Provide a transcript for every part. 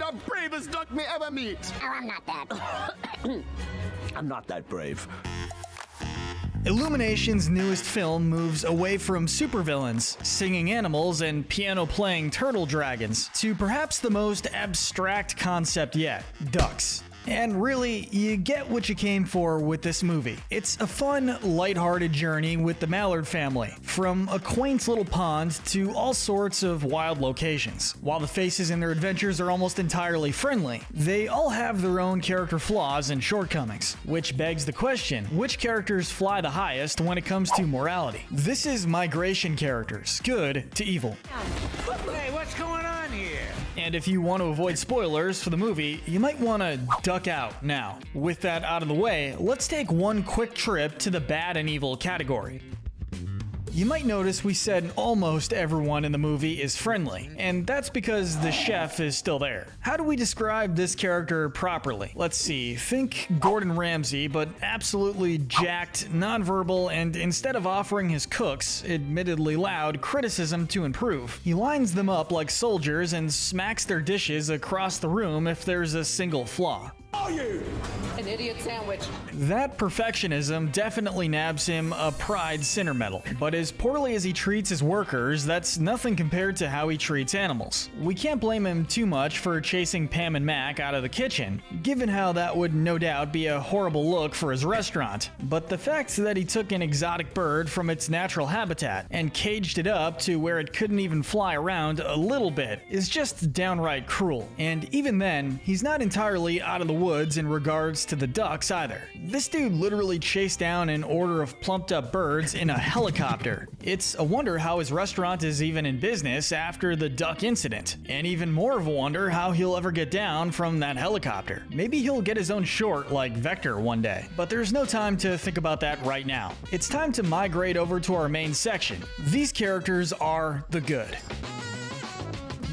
the bravest duck me ever meet. Oh, I'm not that. I'm not that brave. Illumination's newest film moves away from supervillains, singing animals, and piano-playing turtle dragons, to perhaps the most abstract concept yet: ducks. And really, you get what you came for with this movie. It's a fun, lighthearted journey with the Mallard family, from a quaint little pond to all sorts of wild locations. While the faces in their adventures are almost entirely friendly, they all have their own character flaws and shortcomings, which begs the question, which characters fly the highest when it comes to morality? This is migration characters, good to evil. Hey, what's going on here? And if you want to avoid spoilers for the movie, you might want to duck out now. With that out of the way, let's take one quick trip to the bad and evil category. You might notice we said almost everyone in the movie is friendly, and that's because the chef is still there. How do we describe this character properly? Let's see, think Gordon Ramsay, but absolutely jacked, nonverbal, and instead of offering his cooks, admittedly loud, criticism to improve, he lines them up like soldiers and smacks their dishes across the room if there's a single flaw. Are you? An idiot sandwich. That perfectionism definitely nabs him a pride sinner medal, but as poorly as he treats his workers, that's nothing compared to how he treats animals. We can't blame him too much for chasing Pam and Mack out of the kitchen, given how that would no doubt be a horrible look for his restaurant, but the fact that he took an exotic bird from its natural habitat and caged it up to where it couldn't even fly around a little bit is just downright cruel. And even then, he's not entirely out of the woods in regards to the ducks either. This dude literally chased down an order of plumped up birds in a helicopter. It's a wonder how his restaurant is even in business after the duck incident, and even more of a wonder how he'll ever get down from that helicopter. Maybe he'll get his own short like Vector one day, but there's no time to think about that right now. It's time to migrate over to our main section. These characters are the good.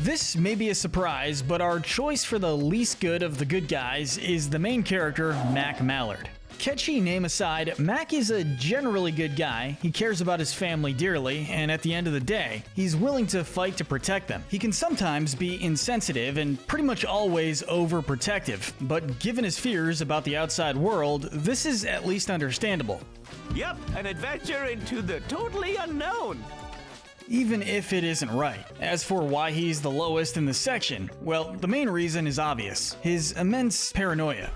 This may be a surprise, but our choice for the least good of the good guys is the main character, Mack Mallard. Catchy name aside, Mack is a generally good guy. He cares about his family dearly, and at the end of the day, he's willing to fight to protect them. He can sometimes be insensitive and pretty much always overprotective, but given his fears about the outside world, this is at least understandable. Yep, an adventure into the totally unknown. Even if it isn't right. As for why he's the lowest in the section, well, the main reason is obvious: his immense paranoia.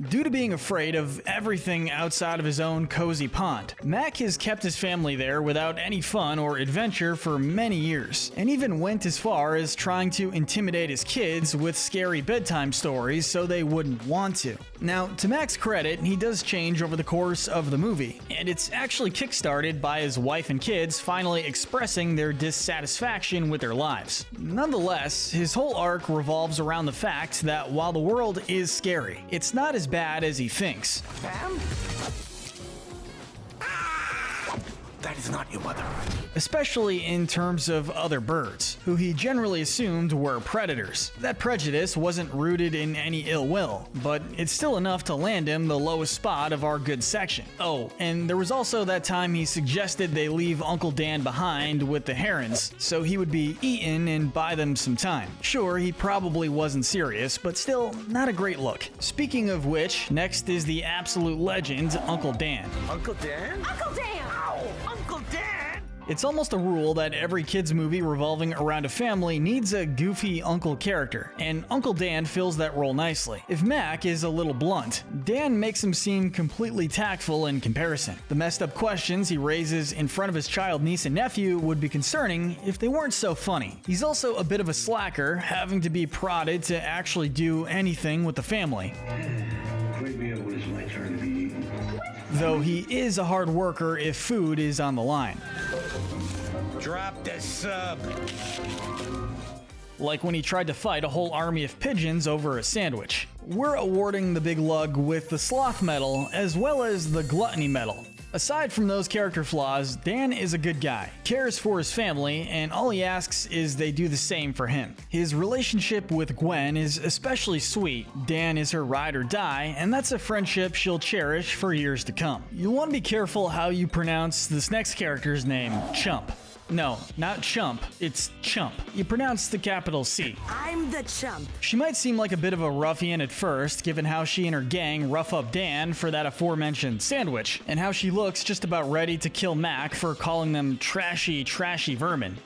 Due to being afraid of everything outside of his own cozy pond, Mack has kept his family there without any fun or adventure for many years, and even went as far as trying to intimidate his kids with scary bedtime stories so they wouldn't want to. Now, to Mack's credit, he does change over the course of the movie, and it's actually kickstarted by his wife and kids finally expressing their dissatisfaction with their lives. Nonetheless, his whole arc revolves around the fact that while the world is scary, it's not as bad as he thinks. Pam? That is not your mother. Especially in terms of other birds, who he generally assumed were predators. That prejudice wasn't rooted in any ill will, but it's still enough to land him the lowest spot of our good section. Oh, and there was also that time he suggested they leave Uncle Dan behind with the herons, so he would be eaten and buy them some time. Sure, he probably wasn't serious, but still not a great look. Speaking of which, next is the absolute legend, Uncle Dan. Uncle Dan? Uncle Dan! Ow! Uncle Dan! It's almost a rule that every kids movie revolving around a family needs a goofy uncle character, and Uncle Dan fills that role nicely. If Mack is a little blunt, Dan makes him seem completely tactful in comparison. The messed up questions he raises in front of his child niece and nephew would be concerning if they weren't so funny. He's also a bit of a slacker, having to be prodded to actually do anything with the family. Though he is a hard worker if food is on the line. Drop the sub. Like when he tried to fight a whole army of pigeons over a sandwich. We're awarding the big lug with the sloth medal as well as the gluttony medal. Aside from those character flaws, Dan is a good guy, cares for his family, and all he asks is they do the same for him. His relationship with Gwen is especially sweet. Dan is her ride or die, and that's a friendship she'll cherish for years to come. You'll want to be careful how you pronounce this next character's name, Chump. No, not chump, it's chump. You pronounce the capital C. I'm the chump. She might seem like a bit of a ruffian at first, given how she and her gang rough up Dan for that aforementioned sandwich, and how she looks just about ready to kill Mack for calling them trashy vermin.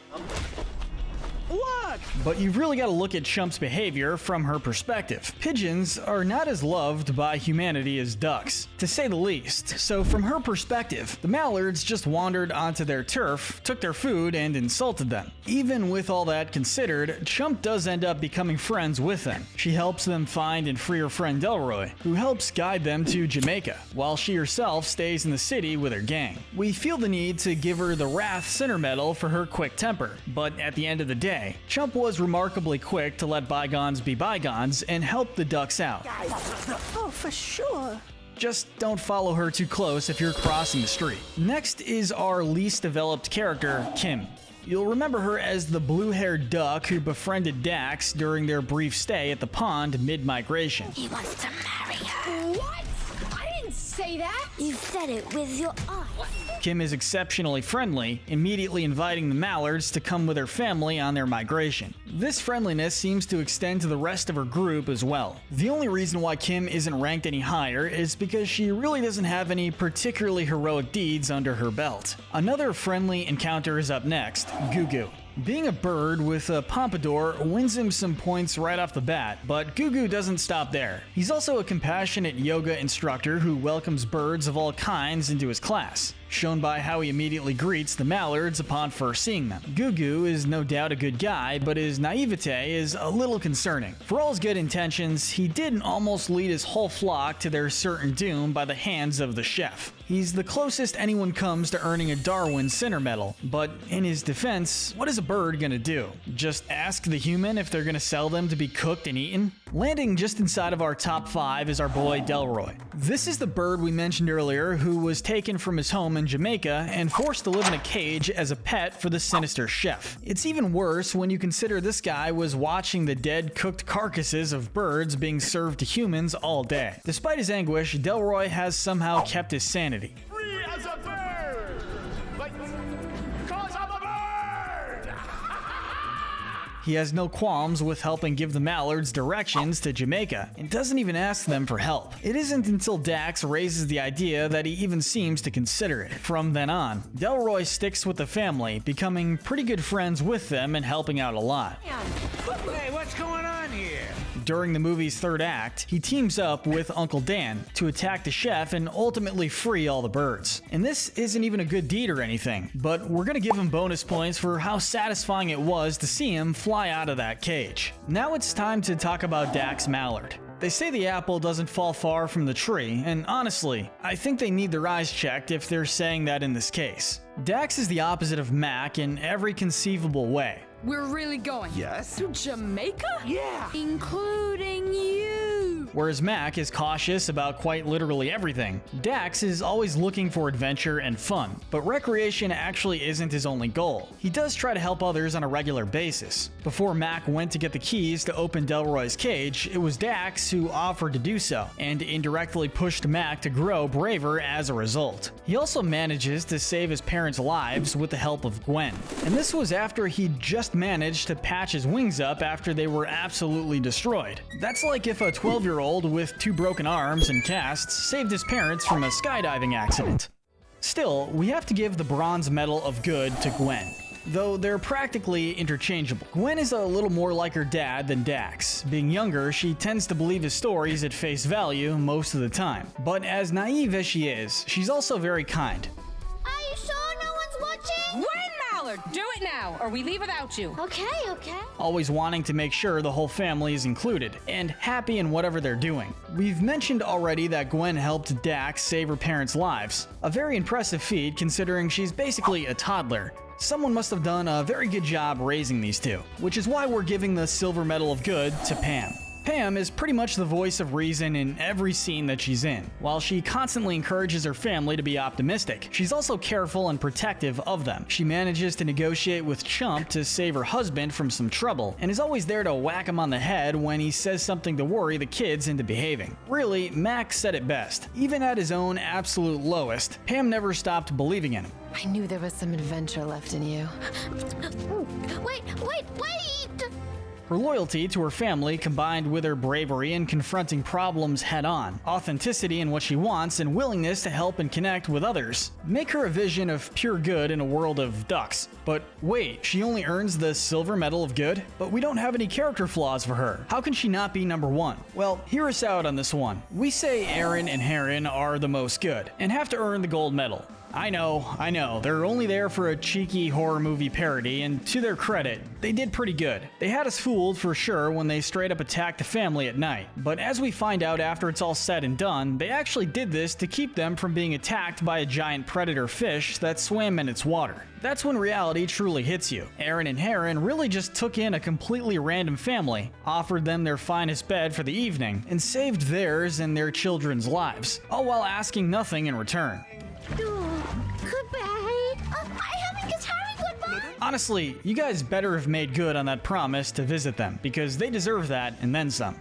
What? But you've really got to look at Chump's behavior from her perspective. Pigeons are not as loved by humanity as ducks, to say the least. So from her perspective, the Mallards just wandered onto their turf, took their food, and insulted them. Even with all that considered, Chump does end up becoming friends with them. She helps them find and free her friend Delroy, who helps guide them to Jamaica, while she herself stays in the city with her gang. We feel the need to give her the Wrath Center Medal for her quick temper, but at the end of the day, Chump was remarkably quick to let bygones be bygones and help the ducks out. Oh, for sure. Just don't follow her too close if you're crossing the street. Next is our least developed character, Kim. You'll remember her as the blue-haired duck who befriended Dax during their brief stay at the pond mid-migration. He wants to marry her. What? I didn't say that. You said it with your eyes. Kim is exceptionally friendly, immediately inviting the Mallards to come with her family on their migration. This friendliness seems to extend to the rest of her group as well. The only reason why Kim isn't ranked any higher is because she really doesn't have any particularly heroic deeds under her belt. Another friendly encounter is up next, Gugu. Being a bird with a pompadour wins him some points right off the bat, but Gugu doesn't stop there. He's also a compassionate yoga instructor who welcomes birds of all kinds into his class, shown by how he immediately greets the Mallards upon first seeing them. Gugu is no doubt a good guy, but his naivete is a little concerning. For all his good intentions, he did almost lead his whole flock to their certain doom by the hands of the chef. He's the closest anyone comes to earning a Darwin Center Medal, but in his defense, what is a bird gonna do? Just ask the human if they're gonna sell them to be cooked and eaten? Landing just inside of our top 5 is our boy Delroy. This is the bird we mentioned earlier who was taken from his home in Jamaica and forced to live in a cage as a pet for the sinister chef. It's even worse when you consider this guy was watching the dead cooked carcasses of birds being served to humans all day. Despite his anguish, Delroy has somehow kept his sanity. Free as a bird! Like, cause I'm a bird! He has no qualms with helping give the Mallards directions to Jamaica, and doesn't even ask them for help. It isn't until Dax raises the idea that he even seems to consider it. From then on, Delroy sticks with the family, becoming pretty good friends with them and helping out a lot. Hey, what's going on here? During the movie's third act, he teams up with Uncle Dan to attack the chef and ultimately free all the birds. And this isn't even a good deed or anything, but we're gonna give him bonus points for how satisfying it was to see him fly out of that cage. Now it's time to talk about Dax Mallard. They say the apple doesn't fall far from the tree, and honestly, I think they need their eyes checked if they're saying that in this case. Dax is the opposite of Mack in every conceivable way. We're really going. Yes? To Jamaica? Yeah. Including you. Whereas Mack is cautious about quite literally everything, Dax is always looking for adventure and fun, but recreation actually isn't his only goal. He does try to help others on a regular basis. Before Mack went to get the keys to open Delroy's cage, it was Dax who offered to do so, and indirectly pushed Mack to grow braver as a result. He also manages to save his parents' lives with the help of Gwen, and this was after he'd just managed to patch his wings up after they were absolutely destroyed. That's like if a 12-year-old with 2 broken arms and casts saved his parents from a skydiving accident. Still, we have to give the Bronze Medal of Good to Gwen, though they're practically interchangeable. Gwen is a little more like her dad than Dax. Being younger, she tends to believe his stories at face value most of the time. But as naive as she is, she's also very kind. Are you sure no one's watching? Gwen Mallard, do it now, or we leave without you. Okay. Always wanting to make sure the whole family is included, and happy in whatever they're doing. We've mentioned already that Gwen helped Dax save her parents' lives, a very impressive feat considering she's basically a toddler. Someone must have done a very good job raising these two, which is why we're giving the Silver Medal of Good to Pam. Pam is pretty much the voice of reason in every scene that she's in. While she constantly encourages her family to be optimistic, she's also careful and protective of them. She manages to negotiate with Chump to save her husband from some trouble, and is always there to whack him on the head when he says something to worry the kids into behaving. Really, Mack said it best. Even at his own absolute lowest, Pam never stopped believing in him. I knew there was some adventure left in you. Wait! Her loyalty to her family, combined with her bravery in confronting problems head-on, authenticity in what she wants, and willingness to help and connect with others, make her a vision of pure good in a world of ducks. But wait, she only earns the silver medal of good? But we don't have any character flaws for her. How can she not be number one? Well, hear us out on this one. We say Aaron and Heron are the most good, and have to earn the gold medal. I know, they're only there for a cheeky horror movie parody, and to their credit, they did pretty good. They had us fooled for sure when they straight up attacked the family at night, but as we find out after it's all said and done, they actually did this to keep them from being attacked by a giant predator fish that swam in its water. That's when reality truly hits you. Aaron and Heron really just took in a completely random family, offered them their finest bed for the evening, and saved theirs and their children's lives, all while asking nothing in return. Goodbye. I haven't kissed Harry goodbye. Honestly, you guys better have made good on that promise to visit them, because they deserve that and then some.